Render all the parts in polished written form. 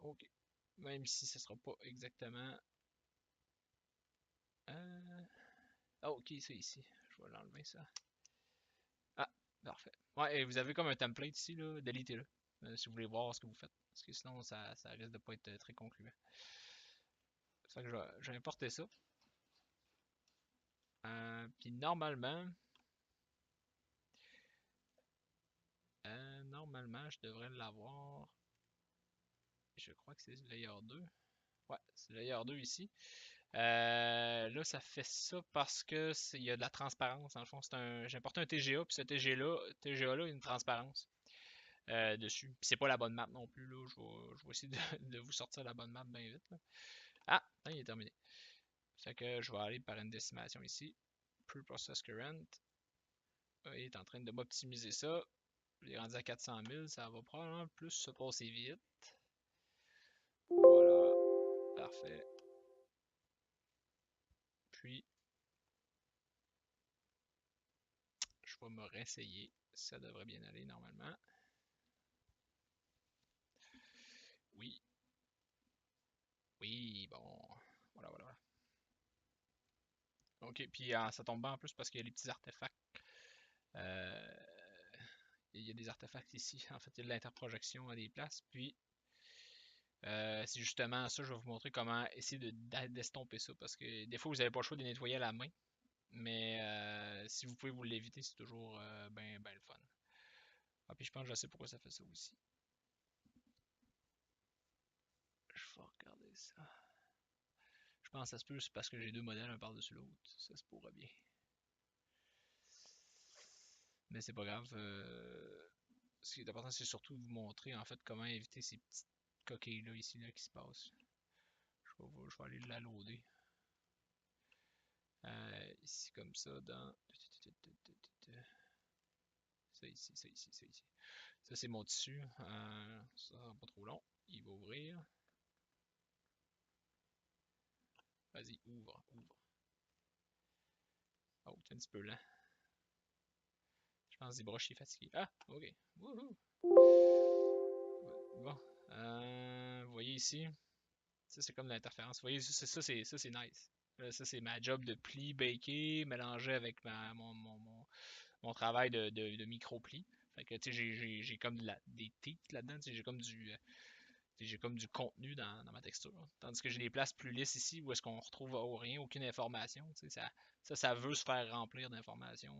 Ok. Même si ce sera pas exactement... Ah, ok, c'est ici. Je vais l'enlever, ça. Ah, parfait. Ouais, et vous avez comme un template ici, là, délitez-le. Si vous voulez voir ce que vous faites. Parce que sinon, ça risque de pas être très concluant. C'est que je vais importer ça. Puis normalement, je devrais l'avoir. Je crois que c'est layer 2. Ouais, c'est layer 2 ici. Là, ça fait ça parce que il y a de la transparence. En le fond, j'ai importé un TGA, puis ce TGA là, il y a une transparence dessus. Puis c'est pas la bonne map non plus. Là. Je vais essayer de vous sortir la bonne map bien vite. Là. Ah, il est terminé. Fait que je vais aller par une décimation ici. Pre-process current. Il est en train de m'optimiser ça. Il est rendu à 400 000. Ça va probablement plus se passer vite. Voilà. Parfait. Puis, je vais me réessayer. Ça devrait bien aller normalement. Oui. Oui, bon. Voilà, voilà. Ok, puis ça tombe bien en plus parce qu'il y a les petits artefacts. Euh, il y a des artefacts ici. En fait, il y a de l'interprojection à des places. Puis, c'est justement ça, je vais vous montrer comment essayer d'estomper ça. Parce que des fois, vous n'avez pas le choix de les nettoyer à la main. Mais si vous pouvez vous l'éviter, c'est toujours ben le fun. Ah, puis je pense que je sais pourquoi ça fait ça aussi. Je vais regarder ça. Je pense que ça se peut, c'est parce que j'ai deux modèles un par-dessus l'autre. Ça se pourrait bien. Mais c'est pas grave. Ce qui est important, c'est surtout de vous montrer en fait comment éviter ces petites coquilles-là ici là, qui se passent. Je vais aller la loader. Ici comme ça dans. Ça ici, ça ici, ça ici. Ça c'est mon tissu. Ça sera pas trop long. Il va ouvrir. Vas-y, ouvre, ouvre. Oh, c'est un petit peu lent. Je pense que Zebrush est fatigué. Ah, ok. Wouhou. Bon. Vous voyez ici, ça c'est comme l'interférence. Vous voyez, ça c'est nice. Ça c'est ma job de pli baké mélangé avec mon travail de micro-pli. Fait que tu sais, j'ai comme des teats là-dedans, j'ai comme du contenu dans ma texture. Tandis que j'ai des places plus lisses ici où est-ce qu'on retrouve rien, aucune information. Ça veut se faire remplir d'informations.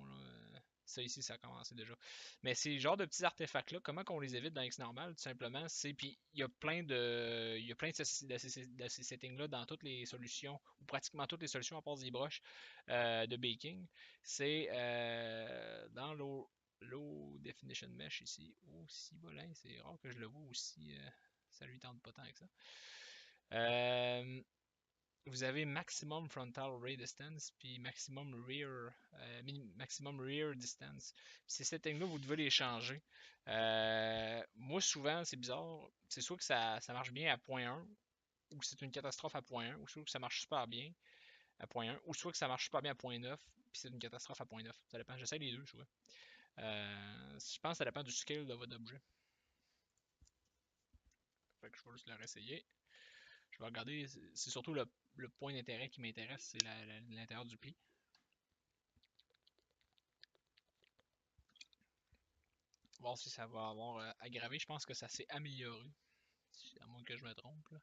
Ça ici, ça a commencé déjà. Mais ces genres de petits artefacts-là, comment qu'on les évite dans Xnormal, tout simplement, c'est. Puis il y a plein de. Il y a plein de ces settings-là dans toutes les solutions, ou pratiquement toutes les solutions à part ZBrush de baking. C'est dans Low Definition Mesh ici. Oh, si bolin, c'est rare que je le vois aussi. Ça lui tente pas tant que ça. Euh, vous avez maximum frontal ray distance puis maximum rear distance. Ces settings-là, vous devez les changer. Moi, souvent, c'est bizarre. C'est soit que ça marche bien à point 1, ou c'est une catastrophe à point 1, ou soit que ça marche super bien à point 1, ou soit que ça marche super bien à point 9, puis c'est une catastrophe à point 9. Ça dépend. J'essaie les deux, souvent. Je pense que ça dépend du scale de votre objet. Fait que je vais juste le réessayer. Je vais regarder, c'est surtout le point d'intérêt qui m'intéresse, c'est l'intérieur du pli. Voir si ça va avoir aggravé. Je pense que ça s'est amélioré. À moins que je me trompe. Là.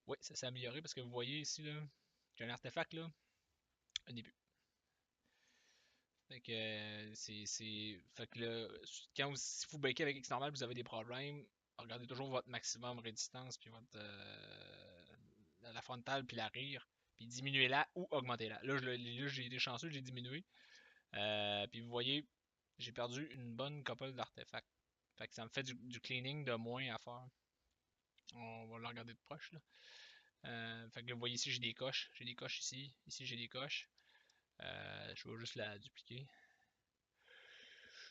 Oui, ça s'est amélioré parce que vous voyez ici, là, j'ai un artefact, là, un début. Fait que, fait que là, si vous bakez avec X normal, vous avez des problèmes, regardez toujours votre maximum résistance, puis la frontale, puis la rear, puis diminuez-la ou augmentez-la. Là, j'ai été chanceux, j'ai diminué. Puis vous voyez, j'ai perdu une bonne couple d'artefacts. Fait que ça me fait du cleaning de moins à faire. On va le regarder de proche. Là. Fait que là, vous voyez ici, j'ai des coches. J'ai des coches ici. Ici, j'ai des coches. Je vais juste la dupliquer.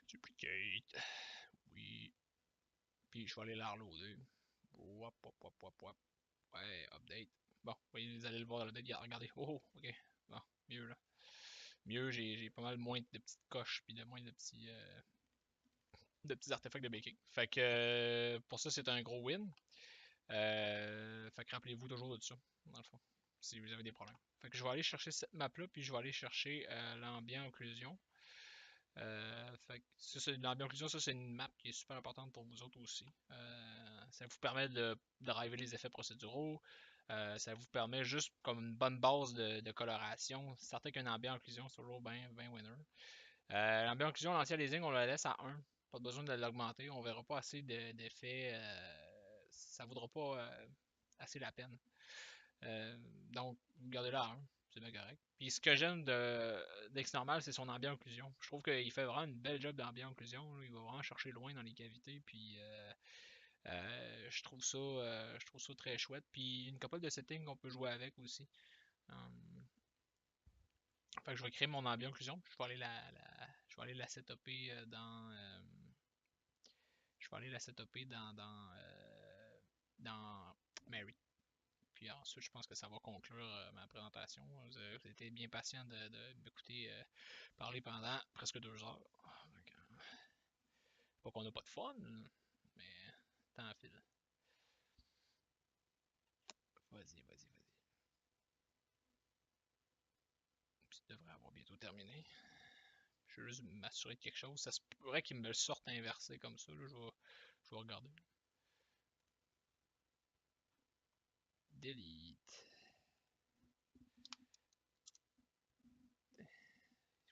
Duplicate. Oui. Puis je vais aller la reloader. Wop, wop, wop, wop, wop. Ouais, update. Bon, vous allez le voir dans l'update. Regardez. Oh, ok. Bon, mieux là. Mieux, j'ai pas mal moins de petites coches. Puis de moins de petits artefacts de baking. Fait que pour ça, c'est un gros win. Fait que rappelez-vous toujours de ça, dans le fond, si vous avez des problèmes. Fait que je vais aller chercher cette map-là, puis je vais aller chercher l'ambient occlusion. Fait que l'ambient occlusion, ça c'est une map qui est super importante pour vous autres aussi. Ça vous permet de driver les effets procéduraux. Ça vous permet juste comme une bonne base de coloration. C'est certain qu'un ambient occlusion, c'est toujours bien winner. L'ambient occlusion, l'anti-aliasing, on la laisse à 1. Pas besoin de l'augmenter. On verra pas assez d'effets. Ça vaudra pas assez la peine. Euh, donc, vous gardez là à 1. C'est bien correct. Puis ce que j'aime d'X Normal, c'est son ambient occlusion. Je trouve qu'il fait vraiment une belle job d'ambient occlusion. Il va vraiment chercher loin dans les cavités. Puis je trouve ça très chouette. Puis une couple de settings qu'on peut jouer avec aussi. Fait que je vais créer mon ambient occlusion. Je vais aller la setuper je vais aller la setuper dans Mary. Puis ensuite, je pense que ça va conclure ma présentation. Vous avez été bien patient de m'écouter parler pendant presque 2 heures. Pas qu'on n'a pas de fun, mais tant file. Vas-y. Ça devrait avoir bientôt terminé. Je vais juste m'assurer de quelque chose. Ça se pourrait qu'il me le sorte inversé comme ça. Là. Je vais regarder. Delete.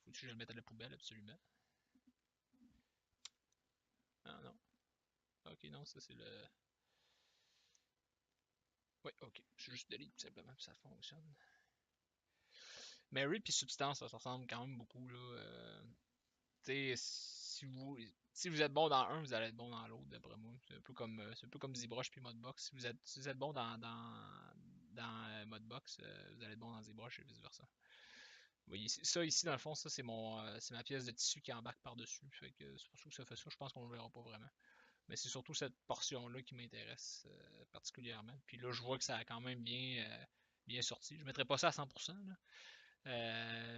Faut que je le mette à la poubelle, absolument. Ah non. Ok, non, ça c'est le. Oui, ok. Je juste delete tout simplement, puis ça fonctionne. Mary puis Substance, ça ressemble quand même beaucoup. Là. Si vous êtes bon dans un, vous allez être bon dans l'autre, d'après moi. C'est un peu comme ZBrush puis Modbox. Si vous êtes bon dans Modbox, vous allez être bon dans ZBrush et vice-versa. Vous voyez, ça ici, dans le fond, ça c'est ma pièce de tissu qui embarque par-dessus. Fait que c'est pour ça que ça fait ça. Je pense qu'on ne le verra pas vraiment. Mais c'est surtout cette portion-là qui m'intéresse particulièrement. Puis là, je vois que ça a quand même bien sorti. Je ne mettrai pas ça à 100%, là.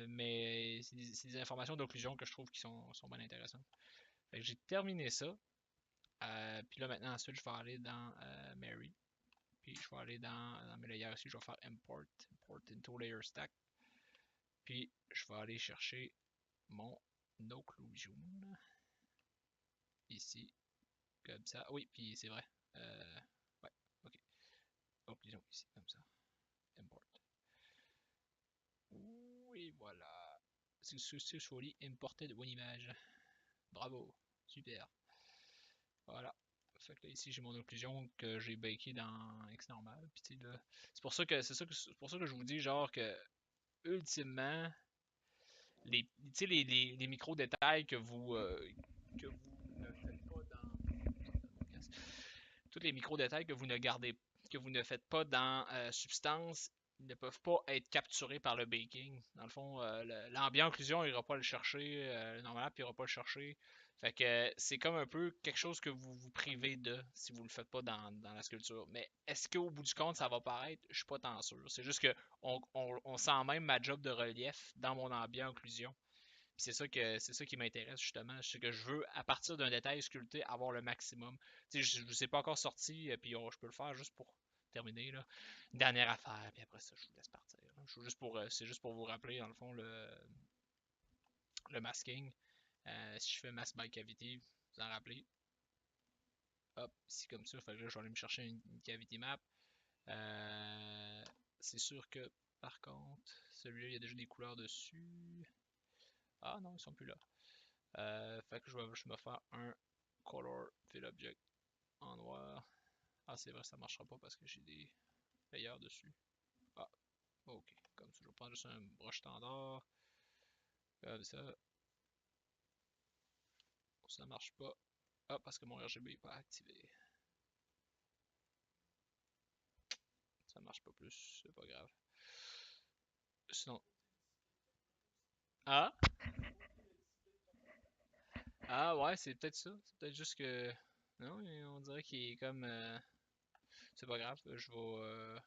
Mais c'est des informations d'occlusion que je trouve qui sont bien intéressantes. Fait que j'ai terminé ça. Puis là, maintenant, ensuite, je vais aller dans Mary. Puis je vais aller dans mes layers ici. Je vais faire import into layer stack. Puis je vais aller chercher mon occlusion. Ici. Comme ça. Oui, puis c'est vrai. Ouais, ok. Occlusion ici, comme ça. Import. Oui, voilà. Successfully imported one image. Bravo. Super. Voilà. Fait que là, ici, j'ai mon occlusion que j'ai baké dans X normal. Puis là, c'est pour ça que je vous dis genre que ultimement, les micro-détails que vous ne faites pas tous les micro-détails que vous ne gardez, que vous ne faites pas dans Substance ne peuvent pas être capturés par le baking. Dans le fond, l'ambient occlusion, il n'ira pas le chercher, le normal il n'ira pas le chercher. Fait que c'est comme un peu quelque chose que vous vous privez de si vous le faites pas dans la sculpture. Mais est-ce qu'au bout du compte, ça va paraître? Je suis pas tant sûr. C'est juste que on sent même ma job de relief dans mon ambient occlusion. C'est ça qui m'intéresse justement. C'est que je veux, à partir d'un détail sculpté, avoir le maximum. Je ne sais pas encore sorti, puis je peux le faire juste pour terminer. Là. Une dernière affaire, puis après ça, je vous laisse partir. C'est juste pour vous rappeler, dans le fond, le masking. Si je fais mask by cavity, vous en rappelez. Hop, ici comme ça, fait que là, je vais aller me chercher une cavity map. C'est sûr que, par contre, celui-là, il y a déjà des couleurs dessus. Ah non, ils sont plus là. Fait que je vais juste me faire un color fill object en noir. Ah, c'est vrai, ça marchera pas parce que j'ai des layers dessus. Ah, ok. Comme ça, je vais prendre juste un brush standard. Comme ça. Ça marche pas. Ah, parce que mon RGB est pas activé. Ça marche pas plus, c'est pas grave. Sinon. Ah? Ah ouais, c'est peut-être ça. C'est peut-être juste que. Non, on dirait qu'il est comme. C'est pas grave, je vais.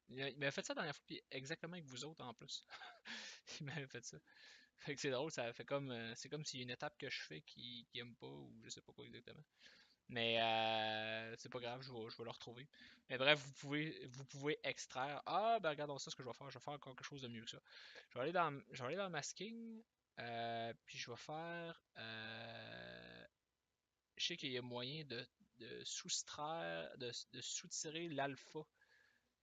Il m'a fait ça la dernière fois, puis exactement avec vous autres en plus. Il m'avait fait ça. Fait que c'est drôle, ça fait comme. C'est comme s'il y a une étape que je fais qui aime pas, ou je sais pas quoi exactement. Mais c'est pas grave, je vais le retrouver. Mais bref, vous pouvez extraire. Ah, ben regardons ça, ce que je vais faire. Je vais faire encore quelque chose de mieux que ça. Je vais aller dans le masking. Puis je vais faire. Je sais qu'il y a moyen de soustraire, de soutirer l'alpha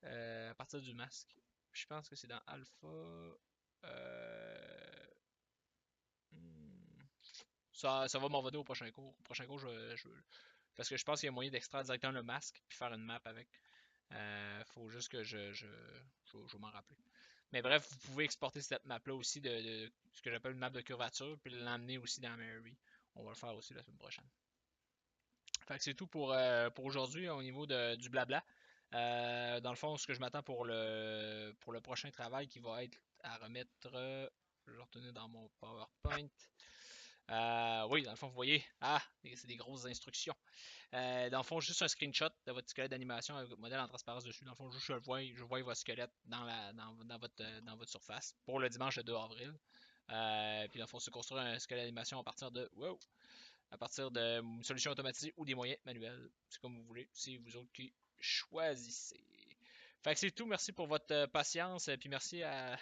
à partir du masque. Je pense que c'est dans alpha. euh, hmm, ça va m'en revenir au prochain cours. Au prochain cours, parce que je pense qu'il y a moyen d'extraire directement le masque puis faire une map avec. Faut juste que je vais m'en rappeler. Mais bref, vous pouvez exporter cette map-là aussi de ce que j'appelle une map de curvature, puis l'emmener aussi dans Mary. On va le faire aussi la semaine prochaine. Fait que c'est tout pour aujourd'hui au niveau du blabla. Dans le fond, ce que je m'attends pour le prochain travail qui va être à remettre, je vais le retourner dans mon PowerPoint. Oui, dans le fond, vous voyez, c'est des grosses instructions. Dans le fond, juste un screenshot de votre squelette d'animation avec votre modèle en transparence dessus. Dans le fond, juste je vois votre squelette dans votre surface pour le dimanche le 2 avril. Puis dans le fond, se construire un squelette d'animation à partir de solutions automatisées ou des moyens manuels. C'est comme vous voulez. C'est vous autres qui choisissez. Fait que c'est tout. Merci pour votre patience. Puis merci à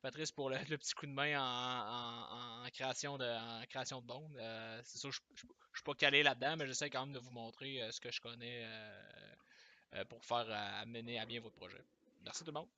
Patrice pour le petit coup de main en création de bande. C'est sûr, je suis pas calé là-dedans, mais j'essaie quand même de vous montrer ce que je connais pour faire mener à bien votre projet. Merci tout le monde.